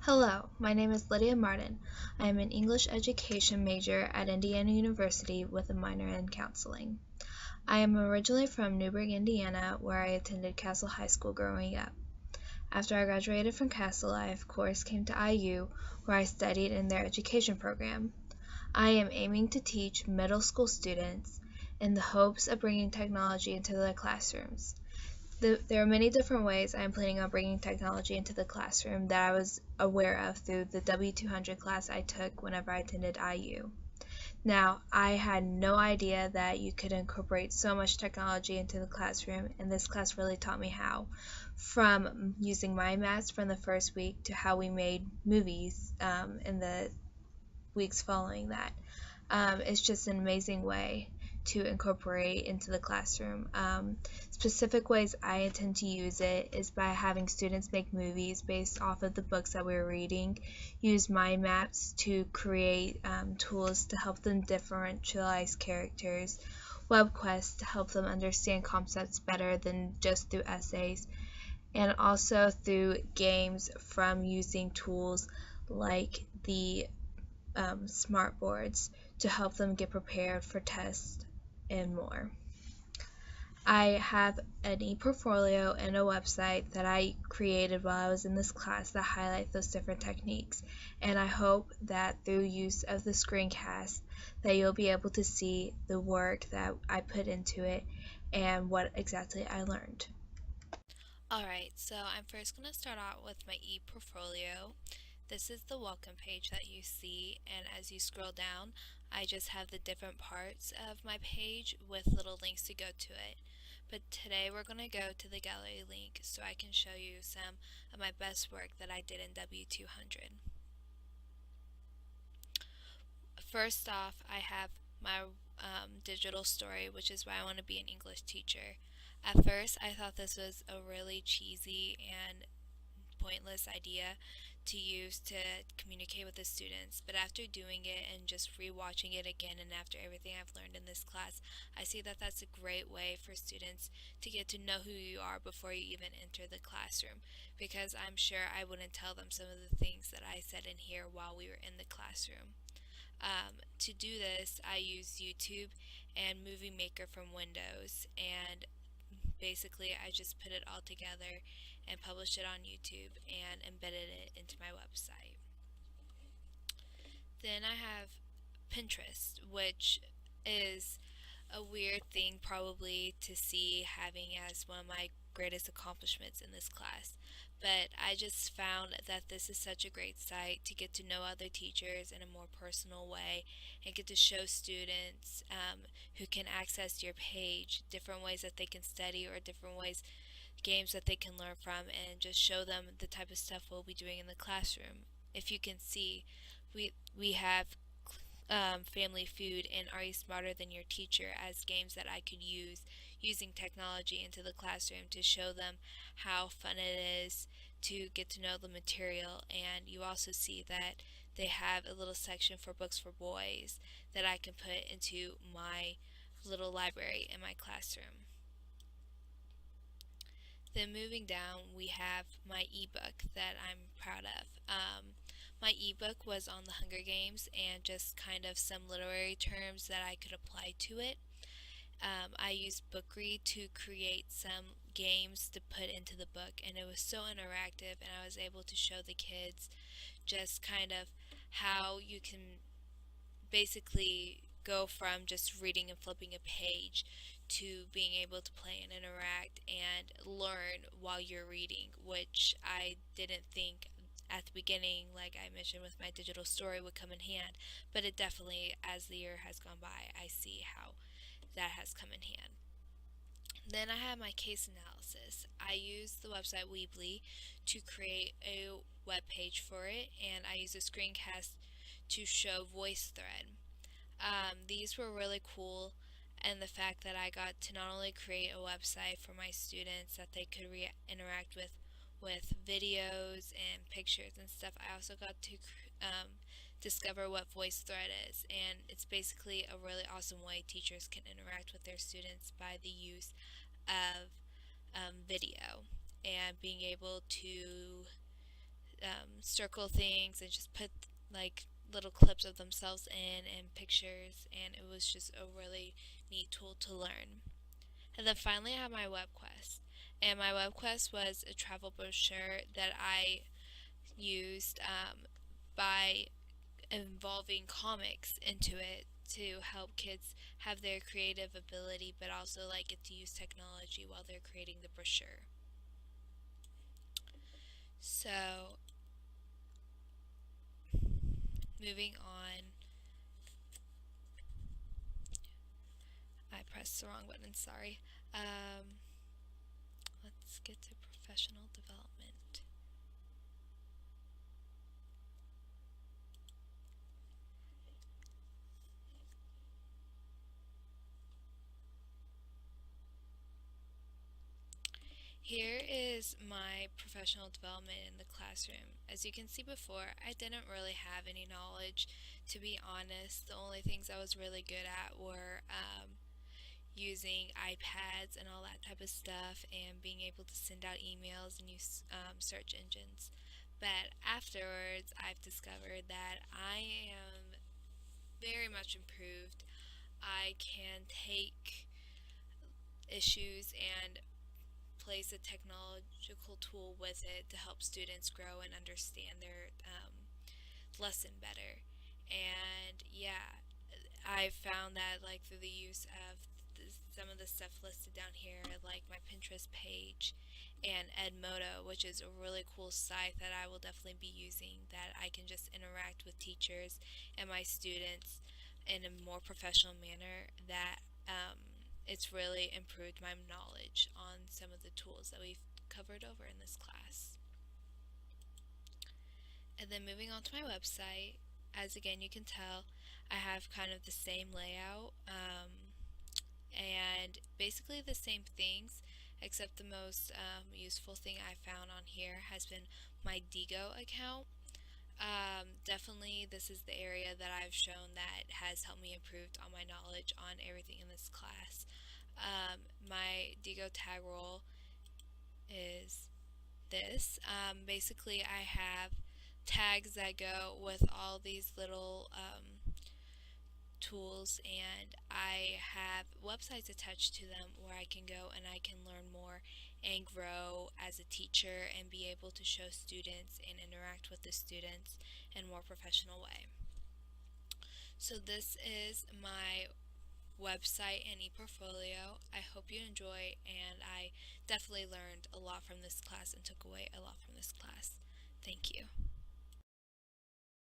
Hello, my name is Lydia Martin. I am an English education major at Indiana University with a minor in counseling. I am originally from Newburgh, Indiana, where I attended Castle High School growing up. After I graduated from Castle, I of course came to IU, where I studied in their education program. I am aiming to teach middle school students in the hopes of bringing technology into their classrooms. There are many different ways I am planning on bringing technology into the classroom that I was aware of through the W200 class I took whenever I attended IU. Now, I had no idea that you could incorporate so much technology into the classroom, and this class really taught me how. From using mind maps from the first week to how we made movies in the weeks following that. It's just an amazing way to incorporate into the classroom. Specific ways I intend to use it is by having students make movies based off of the books that we were reading, use mind maps to create tools to help them differentialize characters, web quests to help them understand concepts better than just through essays, and also through games from using tools like the smart boards to help them get prepared for tests and more. I have an e-portfolio and a website that I created while I was in this class that highlight those different techniques, and I hope that through use of the screencast that you'll be able to see the work that I put into it and what exactly I learned. Alright, so I'm first going to start out with my e-portfolio. This is the welcome page that you see, and as you scroll down, I just have the different parts of my page with little links to go to it. But today we're going to go to the gallery link so I can show you some of my best work that I did in W200. First off, I have my digital story, which is why I want to be an English teacher. At first, I thought this was a really cheesy and pointless idea to use to communicate with the students, but after doing it and just rewatching it again and after everything I've learned in this class, I see that that's a great way for students to get to know who you are before you even enter the classroom, because I'm sure I wouldn't tell them some of the things that I said in here while we were in the classroom. To do this, I use YouTube and Movie Maker from Windows, and basically I just put it all together and published it on YouTube and embedded it into my website. Then I have Pinterest, which is a weird thing probably to see having as one of my greatest accomplishments in this class. But I just found that this is such a great site to get to know other teachers in a more personal way and get to show students who can access your page different ways that they can study or different ways games that they can learn from, and just show them the type of stuff we'll be doing in the classroom. If you can see, we have Family Food and Are You Smarter Than Your Teacher as games that I could use using technology into the classroom to show them how fun it is to get to know the material. And you also see that they have a little section for books for boys that I can put into my little library in my classroom. Then moving down, we have my ebook that I'm proud of. My ebook was on the Hunger Games and just kind of some literary terms that I could apply to it. I used Bookread to create some games to put into the book, and it was so interactive, and I was able to show the kids just kind of how you can basically go from just reading and flipping a page to being able to play and interact and learn while you're reading, which I didn't think at the beginning, like I mentioned with my digital story, would come in hand. But it definitely, as the year has gone by, I see how that has come in hand. Then I have my case analysis. I use the website Weebly to create a web page for it, and I use a screencast to show VoiceThread. These were really cool, and the fact that I got to not only create a website for my students that they could interact with videos and pictures and stuff, I also got to discover what VoiceThread is, and it's basically a really awesome way teachers can interact with their students by the use of video and being able to circle things and just put like little clips of themselves in and pictures, and it was just a really neat tool to learn. And then finally, I have my web quest. And my web quest was a travel brochure that I used by involving comics into it to help kids have their creative ability, but also like get to use technology while they're creating the brochure. So, moving on, I pressed the wrong button, sorry. Um, let's get to professional development. Here is my professional development in the classroom. As you can see before, I didn't really have any knowledge, to be honest. The only things I was really good at were using iPads and all that type of stuff, and being able to send out emails and use search engines. But afterwards, I've discovered that I am very much improved. I can take issues and place a technological tool with it to help students grow and understand their lesson better. And yeah, I found that like through the use of some of the stuff listed down here, like my Pinterest page and Edmodo, which is a really cool site that I will definitely be using, that I can just interact with teachers and my students in a more professional manner, that it's really improved my knowledge on some of the tools that we've covered over in this class. And then moving on to my website, as again you can tell, I have kind of the same layout and basically the same things, except the most useful thing I found on here has been my Digo account. Definitely this is the area that I've shown that has helped me improve on my knowledge on everything in this class. My Digo tag roll is this. Basically, I have tags that go with all these little tools, and I have websites attached to them where I can go and I can learn more and grow as a teacher and be able to show students and interact with the students in a more professional way. So this is my website and e-portfolio. I hope you enjoy, and I definitely learned a lot from this class and took away a lot from this class. Thank you.